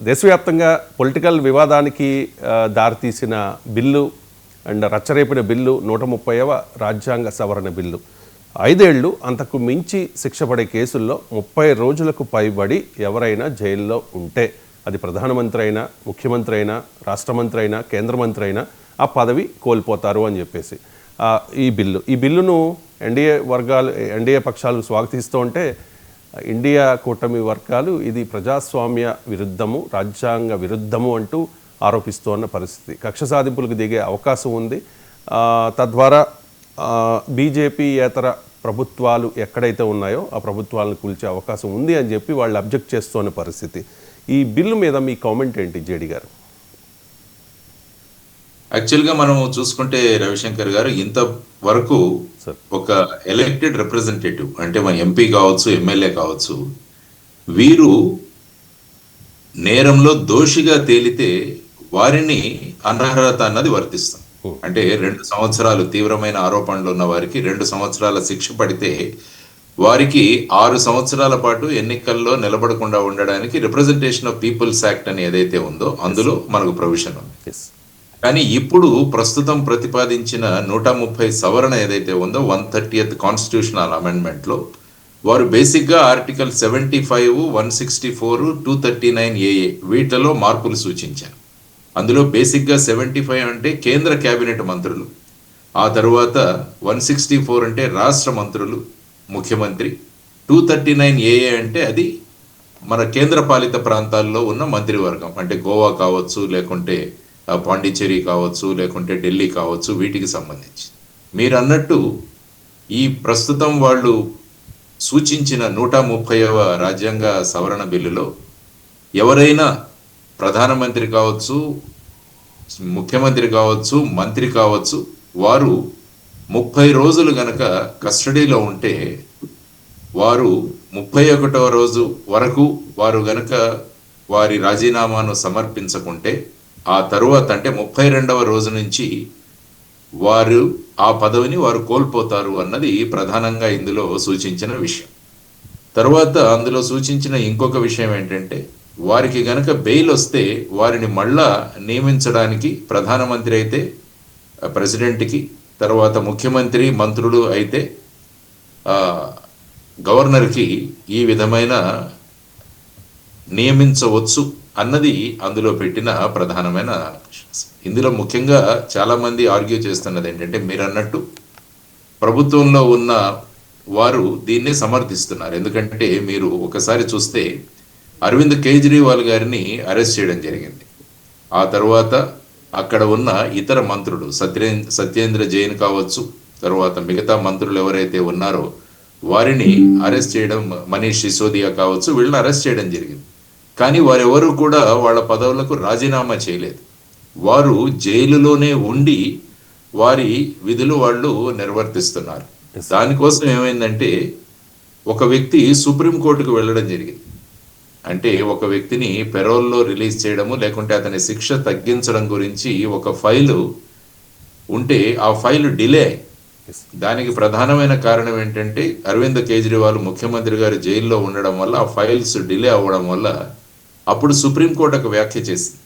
దేశవ్యాప్తంగా పొలిటికల్ వివాదానికి దారితీసిన బిల్లు అండ్ రచ్చరేపిన బిల్లు 130వ రాజ్యాంగ సవరణ బిల్లు. 5 ఏళ్ళు అంతకు మించి శిక్ష పడే కేసుల్లో 30 రోజులకు పైబడి ఎవరైనా జైల్లో ఉంటే అది ప్రధానమంత్రి అయినా, ముఖ్యమంత్రి అయినా, రాష్ట్ర మంత్రి అయినా, కేంద్ర మంత్రి అయినా ఆ పదవి కోల్పోతారు అని చెప్పేసి ఈ బిల్లును ఎన్డీఏ పక్షాలు స్వాగతిస్తూ ఉంటే ఇండియా కూటమి వర్గాలు ఇది ప్రజాస్వామ్య విరుద్ధము, రాజ్యాంగ విరుద్ధము అంటూ ఆరోపిస్తూ ఉన్న పరిస్థితి. కక్ష సాధింపులకు దిగే అవకాశం ఉంది. తద్వారా బీజేపీయేతర ప్రభుత్వాలు ఎక్కడైతే ఉన్నాయో ఆ ప్రభుత్వాలను కూల్చే అవకాశం ఉంది అని చెప్పి వాళ్ళు అబ్జెక్ట్ చేస్తున్న పరిస్థితి. ఈ బిల్లు మీద మీ కామెంట్ ఏంటి జేడి గారు? యాక్చువల్గా మనం చూసుకుంటే రవిశంకర్ గారు, ఇంతవరకు ఒక ఎలక్టెడ్ రిప్రజెంటేటివ్ అంటే మన ఎంపీ కావచ్చు, ఎమ్మెల్యే కావచ్చు, వీరు నేరంలో దోషిగా తేలితే వారిని అనర్హత అన్నది వర్తిస్తాం. అంటే 2 సంవత్సరాలు తీవ్రమైన ఆరోపణలు ఉన్న వారికి 2 సంవత్సరాల శిక్ష పడితే వారికి 6 సంవత్సరాల పాటు ఎన్నికల్లో నిలబడకుండా ఉండడానికి రిప్రజెంటేషన్ ఆఫ్ పీపుల్స్ యాక్ట్ అని ఏదైతే ఉందో అందులో మనకు ప్రొవిజన్ ఉంది. కానీ ఇప్పుడు ప్రస్తుతం ప్రతిపాదించిన 130 సవరణ ఏదైతే ఉందో 130th కాన్స్టిట్యూషనల్ అమెండ్మెంట్ లో వారు బేసిక్ గా ఆర్టికల్ 75, 164, 239 ఏఏ వీటిలో మార్పులు సూచించారు. అందులో బేసిక్ గా 75 అంటే కేంద్ర కేబినెట్ మంత్రులు, ఆ తర్వాత 164 అంటే రాష్ట్ర మంత్రులు, ముఖ్యమంత్రి, 239 ఏఏ అంటే అది మన కేంద్ర పాలిత ప్రాంతాల్లో ఉన్న మంత్రివర్గం, అంటే గోవా కావచ్చు, లేకుంటే పాండిచ్చేరి కావచ్చు, లేకుంటే ఢిల్లీ కావచ్చు, వీటికి సంబంధించి. మీరు అన్నట్టు ఈ ప్రస్తుతం వాళ్ళు సూచించిన 130వ రాజ్యాంగ సవరణ బిల్లులో ఎవరైనా ప్రధానమంత్రి కావచ్చు, ముఖ్యమంత్రి కావచ్చు, మంత్రి కావచ్చు, వారు 30 రోజులు గనక కస్టడీలో ఉంటే వారు 31వ రోజు వరకు వారు గనక వారి రాజీనామాను సమర్పించకుంటే ఆ తరువాత అంటే 32వ రోజు నుంచి వారు ఆ పదవిని వారు కోల్పోతారు అన్నది ప్రధానంగా ఇందులో సూచించిన విషయం. తర్వాత అందులో సూచించిన ఇంకొక విషయం ఏంటంటే వారికి గనక బెయిల్ వస్తే వారిని మళ్ళా నియమించడానికి ప్రధానమంత్రి అయితే ప్రెసిడెంట్కి, తర్వాత ముఖ్యమంత్రి, మంత్రులు అయితే గవర్నర్కి ఈ విధమైన నియమించవచ్చు అన్నది అందులో పెట్టిన ప్రధానమైన. ఇందులో ముఖ్యంగా చాలా మంది ఆర్గ్యూ చేస్తున్నది ఏంటంటే, మీరు అన్నట్టు ప్రభుత్వంలో ఉన్న వారు దీన్ని సమర్థిస్తున్నారు. ఎందుకంటే మీరు ఒకసారి చూస్తే అరవింద్ కేజ్రీవాల్ గారిని అరెస్ట్ చేయడం జరిగింది. ఆ తర్వాత అక్కడ ఉన్న ఇతర మంత్రులు సత్యేంద్ర జైన్ కావచ్చు, తర్వాత మిగతా మంత్రులు ఎవరైతే ఉన్నారో వారిని అరెస్ట్ చేయడం, మనీష్ సిసోదియా కావచ్చు, వీళ్ళని అరెస్ట్ చేయడం జరిగింది. కానీ వారెవరు కూడా వాళ్ళ పదవులకు రాజీనామా చేయలేదు. వారు జైలులోనే ఉండి వారి విధులు వాళ్ళు నిర్వర్తిస్తున్నారు. దానికోసం ఏమైందంటే ఒక వ్యక్తి సుప్రీంకోర్టుకు వెళ్ళడం జరిగింది. అంటే ఒక వ్యక్తిని పెరోల్లో రిలీజ్ చేయడము, లేకుంటే అతని శిక్ష తగ్గించడం గురించి ఒక ఫైలు ఉంటే ఆ ఫైలు డిలే. దానికి ప్రధానమైన కారణం ఏంటంటే అరవింద్ కేజ్రీవాల్ ముఖ్యమంత్రి గారు జైల్లో ఉండడం వల్ల ఆ ఫైల్స్ డిలే అవ్వడం వల్ల అప్పుడు సుప్రీంకోర్టు ఒక వ్యాఖ్య చేసింది.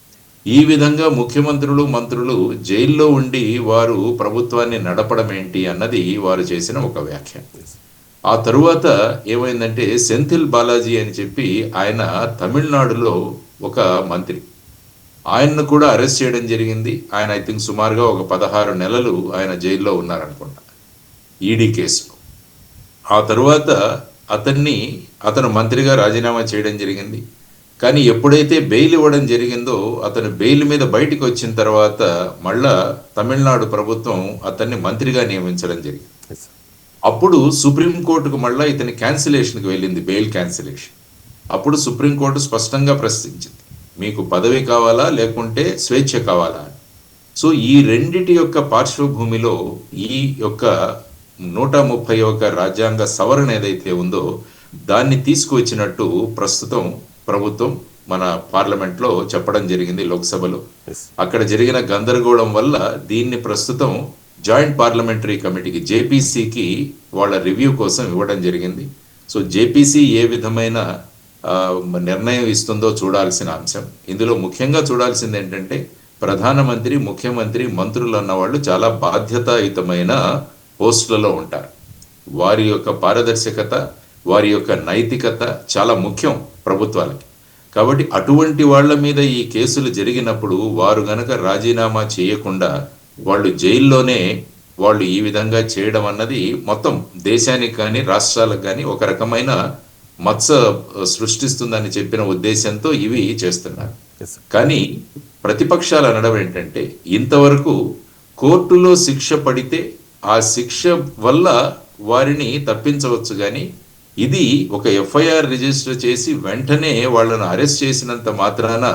ఈ విధంగా ముఖ్యమంత్రులు, మంత్రులు జైల్లో ఉండి వారు ప్రభుత్వాన్ని నడపడం ఏంటి అన్నది వారు చేసిన ఒక వ్యాఖ్య. ఆ తరువాత ఏమైందంటే సెంథిల్ బాలాజీ అని చెప్పి ఆయన తమిళనాడులో ఒక మంత్రి, ఆయన్ను కూడా అరెస్ట్ చేయడం జరిగింది. ఆయన ఐ థింక్ సుమారుగా ఒక 16 నెలలు ఆయన జైల్లో ఉన్నారనుకుంటా ఈడీ కేసులో. ఆ తరువాత అతను మంత్రిగా రాజీనామా చేయడం జరిగింది. కానీ ఎప్పుడైతే బెయిల్ ఇవ్వడం జరిగిందో అతను బెయిల్ మీద బయటికి వచ్చిన తర్వాత మళ్ళా తమిళనాడు ప్రభుత్వం అతన్ని మంత్రిగా నియమించడం జరిగింది. అప్పుడు సుప్రీంకోర్టుకు మళ్ళా ఇతని క్యాన్సిలేషన్కి వెళ్ళింది, బెయిల్ క్యాన్సిలేషన్. అప్పుడు సుప్రీంకోర్టు స్పష్టంగా ప్రశ్నించింది, మీకు పదవి కావాలా లేకుంటే స్వేచ్ఛ కావాలా. సో ఈ రెండిటి యొక్క పార్శ్వభూమిలో ఈ యొక్క 131 రాజ్యాంగ సవరణ ఏదైతే ఉందో దాన్ని తీసుకువచ్చినట్టు ప్రస్తుతం ప్రభుత్వం మన పార్లమెంట్ లో చెప్పడం జరిగింది, లోక్సభలో. అక్కడ జరిగిన గందరగోళం వల్ల దీన్ని ప్రస్తుతం జాయింట్ పార్లమెంటరీ కమిటీకి, జేపీసీకి వాళ్ళ రివ్యూ కోసం ఇవ్వడం జరిగింది. సో జేపీసీ ఏ విధమైన ఆ, నిర్ణయం ఇస్తుందో చూడాల్సిన అంశం. ఇందులో ముఖ్యంగా చూడాల్సింది ఏంటంటే ప్రధానమంత్రి, ముఖ్యమంత్రి, మంత్రులు అన్న వాళ్ళు చాలా బాధ్యతాయుతమైన పోస్టులలో ఉంటారు. వారి యొక్క పారదర్శకత, వారి యొక్క నైతికత చాలా ముఖ్యం ప్రభుత్వాలకి. కాబట్టి అటువంటి వాళ్ళ మీద ఈ కేసులు జరిగినప్పుడు వారు గనక రాజీనామా చేయకుండా వాళ్ళు జైల్లోనే వాళ్ళు ఈ విధంగా చేయడం అన్నది మొత్తం దేశానికి కానీ రాష్ట్రాలకు కానీ ఒక రకమైన మత్స సృష్టిస్తుందని చెప్పిన ఉద్దేశంతో ఇవి చేస్తున్నారు. Yes. కానీ ప్రతిపక్షాలు అనడం ఏంటంటే ఇంతవరకు కోర్టులో శిక్ష పడితే ఆ శిక్ష వల్ల వారిని తప్పించవచ్చు, కానీ ఇది ఒక ఎఫ్ఐఆర్ రిజిస్టర్ చేసి వెంటనే వాళ్ళను అరెస్ట్ చేసినంత మాత్రాన,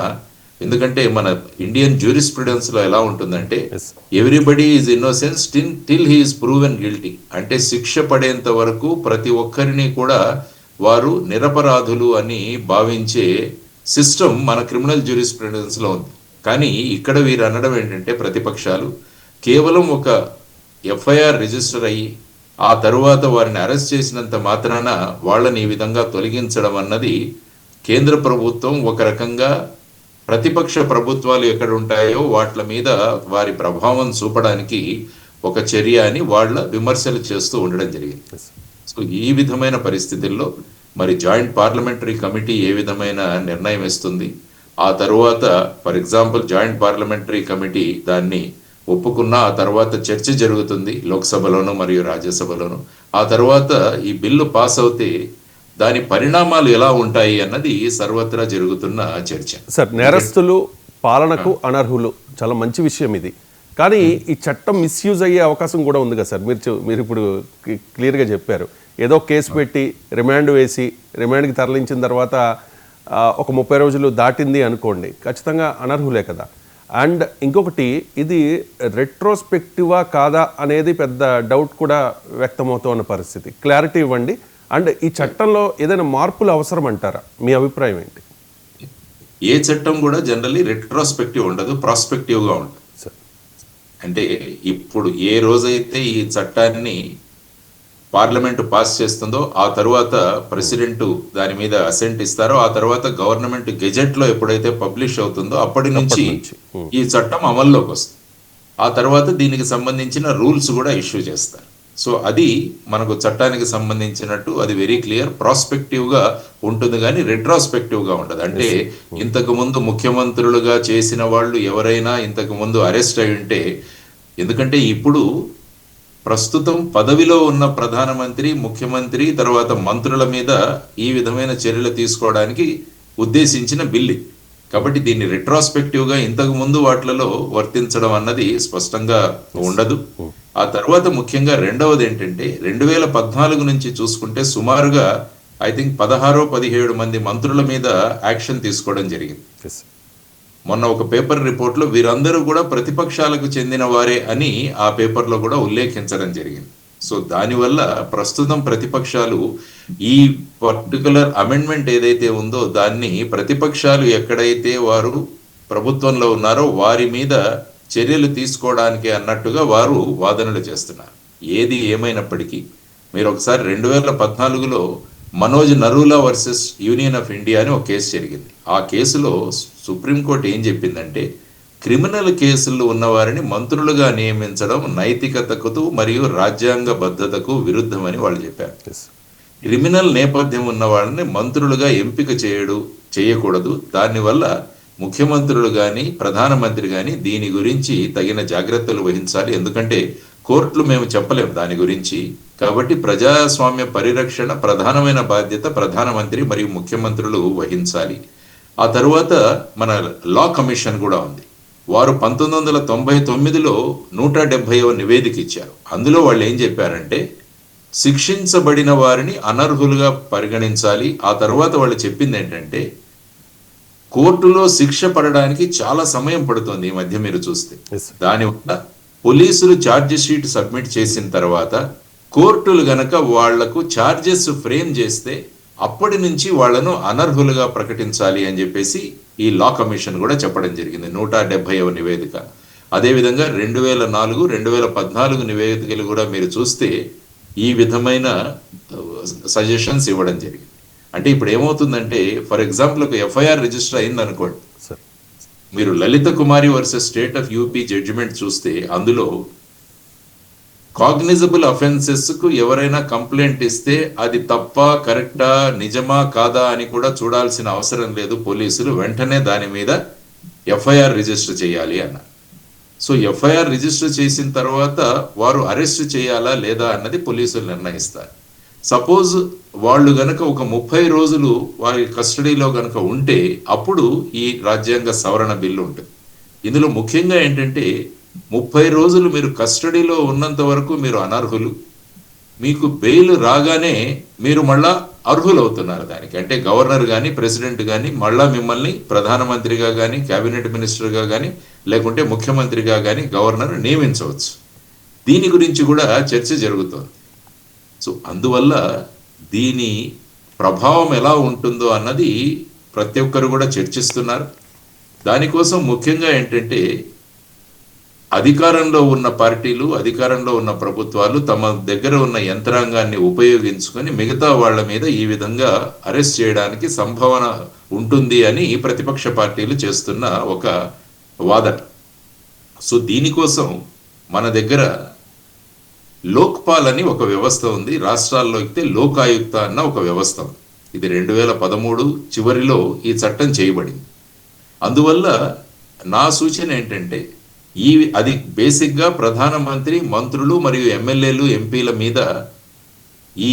ఎందుకంటే మన ఇండియన్ జ్యూరిస్ప్రుడెన్స్ లో ఎలా ఉంటుందంటే Yes. Everybody is innocence till he is proven guilty. అంటే శిక్ష పడేంత వరకు ప్రతి ఒక్కరిని కూడా వారు నిరపరాధులు అని భావించే సిస్టమ్ మన క్రిమినల్ జ్యూరిస్ప్రుడెన్స్ లో ఉంది. కానీ ఇక్కడ వీరు అనడం ఏంటంటే ప్రతిపక్షాలు కేవలం ఒక ఎఫ్ఐఆర్ రిజిస్టర్ అయ్యి ఆ తరువాత వారిని అరెస్ట్ చేసినంత మాత్రాన వాళ్ళని ఈ విధంగా తొలగించడం అన్నది కేంద్ర ప్రభుత్వం ఒక రకంగా ప్రతిపక్ష ప్రభుత్వాలు ఎక్కడ ఉంటాయో వాటి మీద వారి ప్రభావం చూపడానికి ఒక చర్య అని వాళ్ళ విమర్శలు చేస్తూ ఉండడం జరిగింది. సో ఈ విధమైన పరిస్థితుల్లో మరి జాయింట్ పార్లమెంటరీ కమిటీ ఏ విధమైన నిర్ణయం ఇస్తుంది, ఆ తరువాత for example joint parliamentary committee దాన్ని ఒప్పుకున్న ఆ తర్వాత చర్చ జరుగుతుంది లోక్సభలోను మరియు రాజ్యసభలోను. ఆ తర్వాత ఈ బిల్లు పాస్ అవుతే దాని పరిణామాలు ఎలా ఉంటాయి అన్నది సర్వత్రా జరుగుతున్న చర్చ. సార్, నేరస్తులు పాలనకు అనర్హులు, చాలా మంచి విషయం ఇది. కానీ ఈ చట్టం మిస్యూజ్ అయ్యే అవకాశం కూడా ఉంది కదా సార్. మీరు ఇప్పుడు క్లియర్గా చెప్పారు, ఏదో కేసు పెట్టి రిమాండ్ వేసి రిమాండ్కి తరలించిన తర్వాత ఒక 30 రోజులు దాటింది అనుకోండి, ఖచ్చితంగా అనర్హులే కదా. అండ్ ఇంకొకటి, ఇది రెట్రోస్పెక్టివా కాదా అనేది పెద్ద డౌట్ కూడా వ్యక్తమవుతున్న పరిస్థితి. క్లారిటీ ఇవ్వండి. అండ్ ఈ చట్టంలో ఏదైనా మార్పులు అవసరం అంటారా? మీ అభిప్రాయం ఏంటి? ఏ చట్టం కూడా జనరల్లీ రెట్రోస్పెక్టివ్ ఉండదు, ప్రాస్పెక్టివ్గా ఉంటుంది. అంటే ఇప్పుడు ఏ రోజైతే ఈ చట్టాన్ని పార్లమెంటు పాస్ చేస్తుందో ఆ తర్వాత ప్రెసిడెంట్ దాని మీద అసెంట్ ఇస్తారో, ఆ తర్వాత గవర్నమెంట్ గెజెట్ లో ఎప్పుడైతే పబ్లిష్ అవుతుందో అప్పటి నుంచి ఈ చట్టం అమల్లోకి వస్తుంది. ఆ తర్వాత దీనికి సంబంధించిన రూల్స్ కూడా ఇష్యూ చేస్తారు. సో అది మనకు చట్టానికి సంబంధించినట్టు అది వెరీ క్లియర్, ప్రాస్పెక్టివ్ గా ఉంటుంది, కానీ రెట్రాస్పెక్టివ్ గా ఉండదు. అంటే ఇంతకు ముందు ముఖ్యమంత్రులుగా చేసిన వాళ్ళు ఎవరైనా ఇంతకు ముందు అరెస్ట్ అయి ఉంటే, ఎందుకంటే ఇప్పుడు ప్రస్తుతం పదవిలో ఉన్న ప్రధానమంత్రి, ముఖ్యమంత్రి, తర్వాత మంత్రుల మీద ఈ విధమైన చర్యలు తీసుకోవడానికి ఉద్దేశించిన బిల్లు. కాబట్టి దీన్ని రెట్రాస్పెక్టివ్ గా ఇంతకు ముందు వాటిలలో వర్తించడం అన్నది స్పష్టంగా ఉండదు. ఆ తర్వాత ముఖ్యంగా రెండవది ఏంటంటే 2014 నుంచి చూసుకుంటే సుమారుగా ఐ థింక్ 16-17 మంది మంత్రుల మీద యాక్షన్ తీసుకోవడం జరిగింది. మొన్న ఒక పేపర్ రిపోర్ట్లో వీరందరూ కూడా ప్రతిపక్షాలకు చెందిన వారే అని ఆ పేపర్లో కూడా ఉల్లేఖించడం జరిగింది. సో దానివల్ల ప్రస్తుతం ప్రతిపక్షాలు ఈ పర్టికులర్ అమెండ్మెంట్ ఏదైతే ఉందో దాన్ని ప్రతిపక్షాలు ఎక్కడైతే వారు ప్రభుత్వంలో ఉన్నారో వారి మీద చర్యలు తీసుకోవడానికి అన్నట్టుగా వారు వాదనలు చేస్తున్నారు. ఏది ఏమైనప్పటికీ మీరు ఒకసారి 2014లో Manoj Narula versus union of India అని ఒక కేసు జరిగింది. ఆ కేసులో సుప్రీంకోర్టు ఏం చెప్పిందంటే క్రిమినల్ కేసుల్లో ఉన్న వారిని మంత్రులుగా నియమించడం నైతికతకు మరియు రాజ్యాంగ బద్ధతకు విరుద్ధమని వాళ్ళు చెప్పారు. క్రిమినల్ నేపథ్యం ఉన్న వాళ్ళని మంత్రులుగా ఎంపిక చేయకూడదు. దానివల్ల ముఖ్యమంత్రులు కానీ ప్రధానమంత్రి కానీ దీని గురించి తగిన జాగ్రత్తలు వహించాలి. ఎందుకంటే కోర్టులు మేము చెప్పలేము దాని గురించి. కాబట్టి ప్రజాస్వామ్య పరిరక్షణ ప్రధానమైన బాధ్యత ప్రధానమంత్రి మరియు ముఖ్యమంత్రులు వహించాలి. ఆ తరువాత మన లా కమిషన్ కూడా ఉంది. వారు 1999లో 170వ నివేదిక ఇచ్చారు. అందులో వాళ్ళు ఏం చెప్పారంటే శిక్షించబడిన వారిని అనర్హులుగా పరిగణించాలి. ఆ తర్వాత వాళ్ళు చెప్పింది ఏంటంటే కోర్టులో శిక్ష పడడానికి చాలా సమయం పడుతుంది ఈ మధ్య మీరు చూస్తే. దానివల్ల పోలీసులు ఛార్జ్ షీట్ సబ్మిట్ చేసిన తర్వాత కోర్టులు గనక వాళ్లకు ఛార్జెస్ ఫ్రేమ్ చేస్తే అప్పటి నుంచి వాళ్లను అనర్హులుగా ప్రకటించాలి అని చెప్పేసి ఈ లా కమిషన్ కూడా చెప్పడం జరిగింది 170వ నివేదిక. అదేవిధంగా 2004, 2014 నివేదికలు కూడా మీరు చూస్తే ఈ విధమైన సజెషన్స్ ఇవ్వడం జరిగింది. అంటే ఇప్పుడు ఏమవుతుందంటే ఫర్ ఎగ్జాంపుల్ ఒక ఎఫ్ఐఆర్ రిజిస్టర్ అయింది అనుకోండి, సార్. మీరు Lalita Kumari versus state of UP judgement చూస్తే అందులో కాగ్నిజబుల్ అఫెన్సెస్ కు ఎవరైనా కంప్లైంట్ ఇస్తే అది తప్ప కరెక్టా నిజమా కాదా అని కూడా చూడాల్సిన అవసరం లేదు, పోలీసులు వెంటనే దాని మీద ఎఫ్ఐఆర్ రిజిస్టర్ చేయాలి అన్నారు. సో ఎఫ్ఐఆర్ రిజిస్టర్ చేసిన తర్వాత వారు అరెస్ట్ చేయాలా లేదా అన్నది పోలీసులు నిర్ణయిస్తారు. సపోజ్ వాళ్ళు గనక ఒక 30 రోజులు వారి కస్టడీలో గనక ఉంటే అప్పుడు ఈ రాజ్యాంగ సవరణ బిల్లు ఉంటుంది. ఇందులో ముఖ్యంగా ఏంటంటే 30 రోజులు మీరు కస్టడీలో ఉన్నంత వరకు మీరు అనర్హులు, మీకు బెయిల్ రాగానే మీరు మళ్ళా అర్హులవుతున్నారు దానికి. అంటే గవర్నర్ కానీ ప్రెసిడెంట్ కానీ మళ్ళా మిమ్మల్ని ప్రధానమంత్రిగా కానీ క్యాబినెట్ మినిస్టర్గా కానీ లేకుంటే ముఖ్యమంత్రిగా కానీ గవర్నర్ నియమించవచ్చు. దీని గురించి కూడా చర్చ జరుగుతోంది. సో అందువల్ల దీని ప్రభావం ఎలా ఉంటుందో అన్నది ప్రతి ఒక్కరు కూడా చర్చిస్తున్నారు. దానికోసం ముఖ్యంగా ఏంటంటే అధికారంలో ఉన్న పార్టీలు, అధికారంలో ఉన్న ప్రభుత్వాలు తమ దగ్గర ఉన్న యంత్రాంగాన్ని ఉపయోగించుకొని మిగతా వాళ్ళ మీద ఈ విధంగా అరెస్ట్ చేయడానికి సంభావన ఉంటుంది అని ప్రతిపక్ష పార్టీలు చేస్తున్న ఒక వాదన. సో దీనికోసం మన దగ్గర లోక్పాల్ అని ఒక వ్యవస్థ ఉంది, రాష్ట్రాల్లో అయితే లోకాయుక్త అన్న ఒక వ్యవస్థ ఉంది. ఇది 2013 చివరిలో ఈ చట్టం చేయబడింది. అందువల్ల నా సూచన ఏంటంటే అది బేసిక్గా ప్రధానమంత్రి, మంత్రులు మరియు ఎమ్మెల్యేలు, ఎంపీల మీద ఈ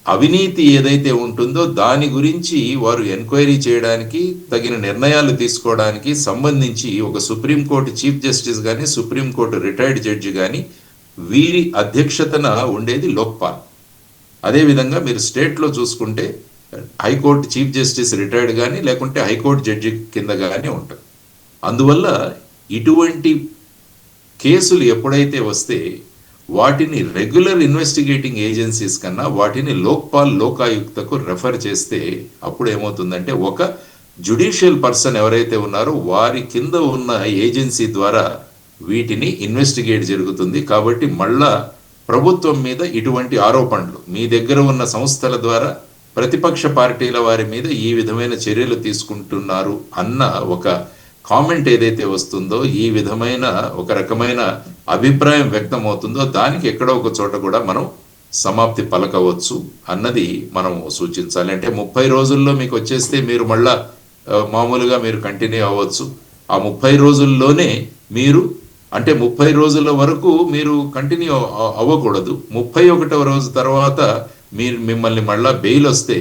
అవినీతి ఏదైతే ఉంటుందో దాని గురించి వారు ఎంక్వైరీ చేయడానికి, తగిన నిర్ణయాలు తీసుకోవడానికి సంబంధించి ఒక సుప్రీంకోర్టు చీఫ్ జస్టిస్ కానీ సుప్రీంకోర్టు రిటైర్డ్ జడ్జి కానీ వీరి అధ్యక్షతన ఉండేది లోక్పాల్. అదేవిధంగా మీరు స్టేట్లో చూసుకుంటే హైకోర్టు చీఫ్ జస్టిస్ రిటైర్డ్ కానీ లేకుంటే హైకోర్టు జడ్జి కింద కానీ ఉంటుంది. అందువల్ల ఇటువంటి కేసులు ఎప్పుడైతే వస్తే వాటిని రెగ్యులర్ ఇన్వెస్టిగేటింగ్ ఏజెన్సీస్ కన్నా వాటిని లోక్పాల్, లోకాయుక్తకు రెఫర్ చేస్తే అప్పుడు ఏమవుతుందంటే ఒక జ్యుడిషియల్ పర్సన్ ఎవరైతే ఉన్నారో వారి కింద ఉన్న ఏజెన్సీ ద్వారా వీటిని ఇన్వెస్టిగేట్ జరుగుతుంది. కాబట్టి మళ్ళా ప్రభుత్వం మీద ఇటువంటి ఆరోపణలు మీ దగ్గర ఉన్న సంస్థల ద్వారా ప్రతిపక్ష పార్టీల వారి మీద ఈ విధమైన చర్యలు తీసుకుంటున్నారు అన్న ఒక కామెంట్ ఏదైతే వస్తుందో, ఈ విధమైన ఒక రకమైన అభిప్రాయం వ్యక్తం అవుతుందో దానికి ఎక్కడో ఒక చోట కూడా మనం సమాప్తి పలకవచ్చు అన్నది మనం సూచించాలి. అంటే 30 రోజుల్లో మీకు వచ్చేస్తే మీరు మళ్ళా మామూలుగా మీరు కంటిన్యూ అవ్వచ్చు. ఆ 30 రోజుల్లోనే మీరు అంటే 30 రోజుల వరకు మీరు కంటిన్యూ అవ్వకూడదు. 31వ రోజు తర్వాత మిమ్మల్ని మళ్ళా బెయిల్ వస్తే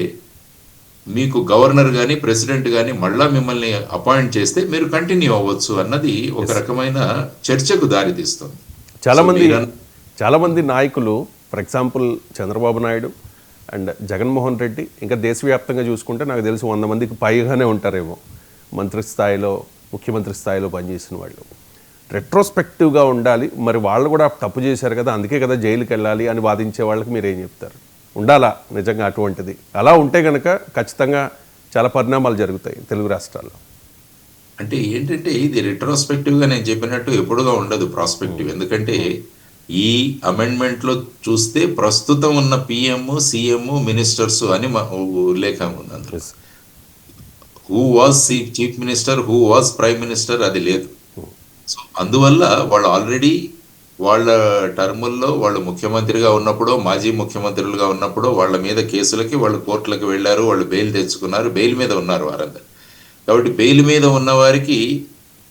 మీకు గవర్నర్ కానీ ప్రెసిడెంట్ కానీ మళ్ళా మిమ్మల్ని అపాయింట్ చేస్తే మీరు కంటిన్యూ అవ్వచ్చు అన్నది ఒక రకమైన చర్చకు దారితీస్తుంది. చాలా మంది నాయకులు, for example Chandrababu Naidu and Jaganmohan Reddy, ఇంకా దేశవ్యాప్తంగా చూసుకుంటే నాకు తెలిసి 100 మందికి పైగానే ఉంటారేమో మంత్రి స్థాయిలో, ముఖ్యమంత్రి స్థాయిలో పనిచేసిన వాళ్ళు. రెట్రోస్పెక్టివ్గా ఉండాలి, మరి వాళ్ళు కూడా తప్పు చేశారు కదా అందుకే కదా జైలుకి వెళ్ళాలి అని వాదించే వాళ్ళకి మీరు ఏం చెప్తారు? ఉండాలా నిజంగా అటువంటిది? అలా ఉంటే కనుక ఖచ్చితంగా చాలా పరిణామాలు జరుగుతాయి తెలుగు రాష్ట్రాల్లో. అంటే ఏంటంటే ఇది రెట్రోస్పెక్టివ్గా నేను చెప్పినట్టు ఎప్పుడుగా ఉండదు, ప్రాస్పెక్టివ్. ఎందుకంటే ఈ అమెండ్మెంట్లో చూస్తే ప్రస్తుతం ఉన్న పిఎం, సిఎం, మినిస్టర్స్ అని ఉల్లేఖం ఉంది అందులో. Who was chief minister, who was prime minister అది లేదు. సో అందువల్ల వాళ్ళు ఆల్రెడీ వాళ్ళ టర్ముల్లో వాళ్ళు ముఖ్యమంత్రిగా ఉన్నప్పుడు, మాజీ ముఖ్యమంత్రులుగా ఉన్నప్పుడు వాళ్ళ మీద కేసులకి వాళ్ళు కోర్టులకు వెళ్ళారు, వాళ్ళు బెయిల్ తెచ్చుకున్నారు, బెయిల్ మీద ఉన్నారు వారందరూ. కాబట్టి బెయిల్ మీద ఉన్న వారికి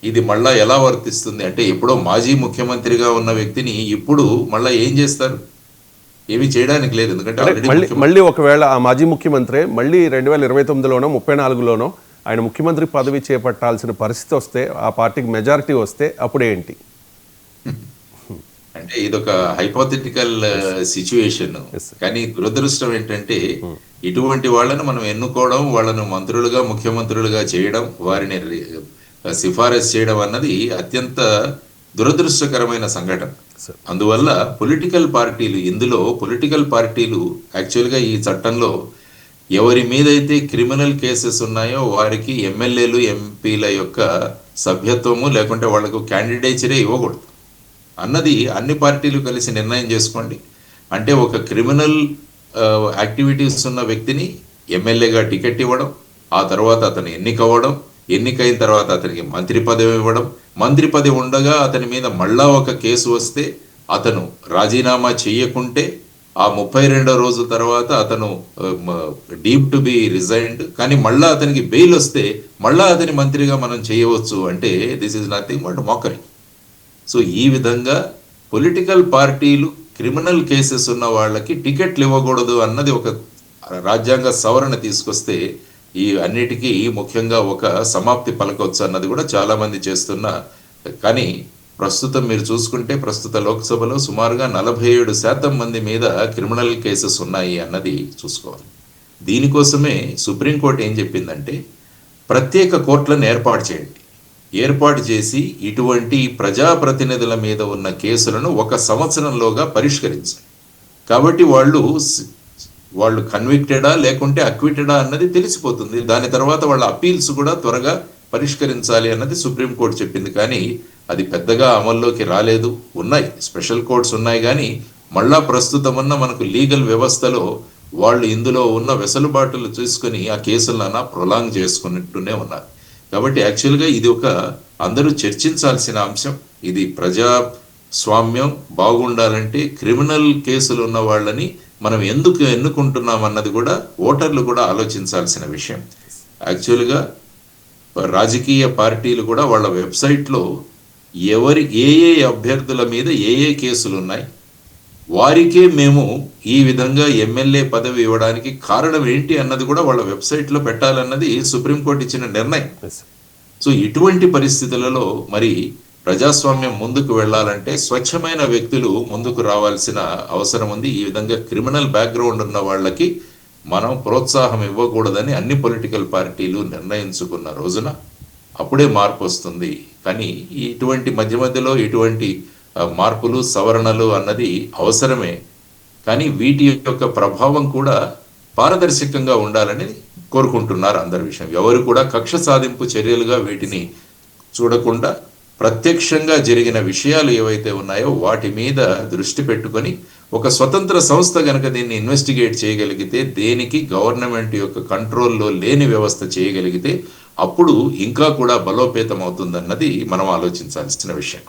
ఇది మళ్ళా ఎలా వర్తిస్తుంది అంటే ఎప్పుడో మాజీ ముఖ్యమంత్రిగా ఉన్న వ్యక్తిని ఇప్పుడు మళ్ళా ఏం చేస్తారు? ఏమీ చేయడానికి లేదు. ఎందుకంటే మళ్ళీ ఒకవేళ ఆ మాజీ ముఖ్యమంత్రి మళ్ళీ 2029లోనో 34లోనో ఆయన ముఖ్యమంత్రి పదవి చేపట్టాల్సిన పరిస్థితి వస్తే, ఆ పార్టీకి మెజారిటీ వస్తే అప్పుడు ఏంటి? అంటే ఇదొక హైపోథెటికల్ సిచ్యువేషన్. కానీ దురదృష్టం ఏంటంటే ఇటువంటి వాళ్ళను మనం ఎన్నుకోవడం, వాళ్ళను మంత్రులుగా, ముఖ్యమంత్రులుగా చేయడం, వారిని సిఫారసు చేయడం అన్నది అత్యంత దురదృష్టకరమైన సంఘటన. అందువల్ల పొలిటికల్ పార్టీలు యాక్చువల్గా ఈ చట్టంలో ఎవరి మీదైతే క్రిమినల్ కేసెస్ ఉన్నాయో వారికి ఎమ్మెల్యేలు, ఎంపీల యొక్క సభ్యత్వము లేకుంటే వాళ్లకు క్యాండిడేచరే ఇవ్వకూడదు అన్నది అన్ని పార్టీలు కలిసి నిర్ణయం చేసుకోండి. అంటే ఒక క్రిమినల్ యాక్టివిటీస్ ఉన్న వ్యక్తిని ఎమ్మెల్యేగా టికెట్ ఇవ్వడం, ఆ తర్వాత అతను ఎన్నికవ్వడం, ఎన్నికైన తర్వాత అతనికి మంత్రి పదవి ఇవ్వడం, మంత్రి పదవి ఉండగా అతని మీద మళ్ళా ఒక కేసు వస్తే అతను రాజీనామా చేయకుంటే ఆ 32వ రోజు తర్వాత అతను డీమ్ టు బి రిజైన్డ్, కానీ మళ్ళా అతనికి బెయిల్ వస్తే మళ్ళా అతని మంత్రిగా మనం చేయవచ్చు అంటే this is nothing but mockery. So ఈ విధంగా పొలిటికల్ పార్టీలు క్రిమినల్ కేసెస్ ఉన్న వాళ్ళకి టికెట్లు ఇవ్వకూడదు అన్నది ఒక రాజ్యాంగ సవరణ తీసుకొస్తే ఈ అన్నిటికీ ముఖ్యంగా ఒక సమాప్తి పలకొచ్చు అన్నది కూడా చాలా మంది చేస్తున్న. కానీ ప్రస్తుతం మీరు చూసుకుంటే ప్రస్తుత లోక్సభలో సుమారుగా 47% మంది మీద క్రిమినల్ కేసెస్ ఉన్నాయి అన్నది చూసుకోవాలి. దీనికోసమే సుప్రీంకోర్టు ఏం చెప్పిందంటే ప్రత్యేక కోర్టులను ఏర్పాటు చేయండి, ఏర్పాటు చేసి ఇటువంటి ప్రజాప్రతినిధుల మీద ఉన్న కేసులను 1 సంవత్సరంలోగా పరిష్కరించాలి. కాబట్టి వాళ్ళు కన్విక్టెడా లేకుంటే అక్విటెడా అన్నది తెలిసిపోతుంది. దాని తర్వాత వాళ్ళ అపీల్స్ కూడా త్వరగా పరిష్కరించాలి అన్నది సుప్రీంకోర్టు చెప్పింది. కానీ అది పెద్దగా అమల్లోకి రాలేదు. ఉన్నాయి, స్పెషల్ కోర్ట్స్ ఉన్నాయి, కానీ మళ్ళా ప్రస్తుతం ఉన్న మనకు లీగల్ వ్యవస్థలో వాళ్ళు ఇందులో ఉన్న వెసులుబాటులు చూసుకొని ఆ కేసులను ప్రొలాంగ్ చేసుకున్నట్టునే ఉన్నారు. కాబట్టి యాక్చువల్గా ఇది ఒక అందరూ చర్చించాల్సిన అంశం. ఇది ప్రజాస్వామ్యం బాగుండాలంటే క్రిమినల్ కేసులు ఉన్న వాళ్ళని మనం ఎందుకు ఎన్నుకుంటున్నాం అన్నది కూడా ఓటర్లు కూడా ఆలోచించాల్సిన విషయం. యాక్చువల్గా రాజకీయ పార్టీలు కూడా వాళ్ళ వెబ్సైట్లో ఏ అభ్యర్థుల మీద ఏ కేసులు ఉన్నాయి, వారికే మేము ఈ విధంగా ఎమ్మెల్యే పదవి ఇవ్వడానికి కారణం ఏంటి అన్నది కూడా వాళ్ళ వెబ్సైట్లో పెట్టాలన్నది సుప్రీంకోర్టు ఇచ్చిన నిర్ణయం. సో ఇటువంటి పరిస్థితులలో మరి ప్రజాస్వామ్యం ముందుకు వెళ్ళాలంటే స్వచ్ఛమైన వ్యక్తులు ముందుకు రావాల్సిన అవసరం ఉంది. ఈ విధంగా క్రిమినల్ బ్యాక్గ్రౌండ్ ఉన్న వాళ్ళకి మనం ప్రోత్సాహం ఇవ్వకూడదని అన్ని పొలిటికల్ పార్టీలు నిర్ణయించుకున్న రోజున అప్పుడే మార్పు వస్తుంది. కానీ ఇటువంటి మధ్యలో ఇటువంటి మార్పులు సవరణలు అన్నది అవసరమే, కానీ వీటి యొక్క ప్రభావం కూడా పారదర్శకంగా ఉండాలని కోరుకుంటున్నారు అందరి విషయం. ఎవరు కూడా కక్ష సాధింపు చర్యలుగా వీటిని చూడకుండా ప్రత్యక్షంగా జరిగిన విషయాలు ఏవైతే ఉన్నాయో వాటి మీద దృష్టి పెట్టుకొని ఒక స్వతంత్ర సంస్థ కనుక దీన్ని ఇన్వెస్టిగేట్ చేయగలిగితే, దేనికి గవర్నమెంట్ యొక్క కంట్రోల్లో లేని వ్యవస్థ చేయగలిగితే అప్పుడు ఇంకా కూడా బలోపేతం అవుతుందన్నది మనం ఆలోచించాల్సిన విషయం.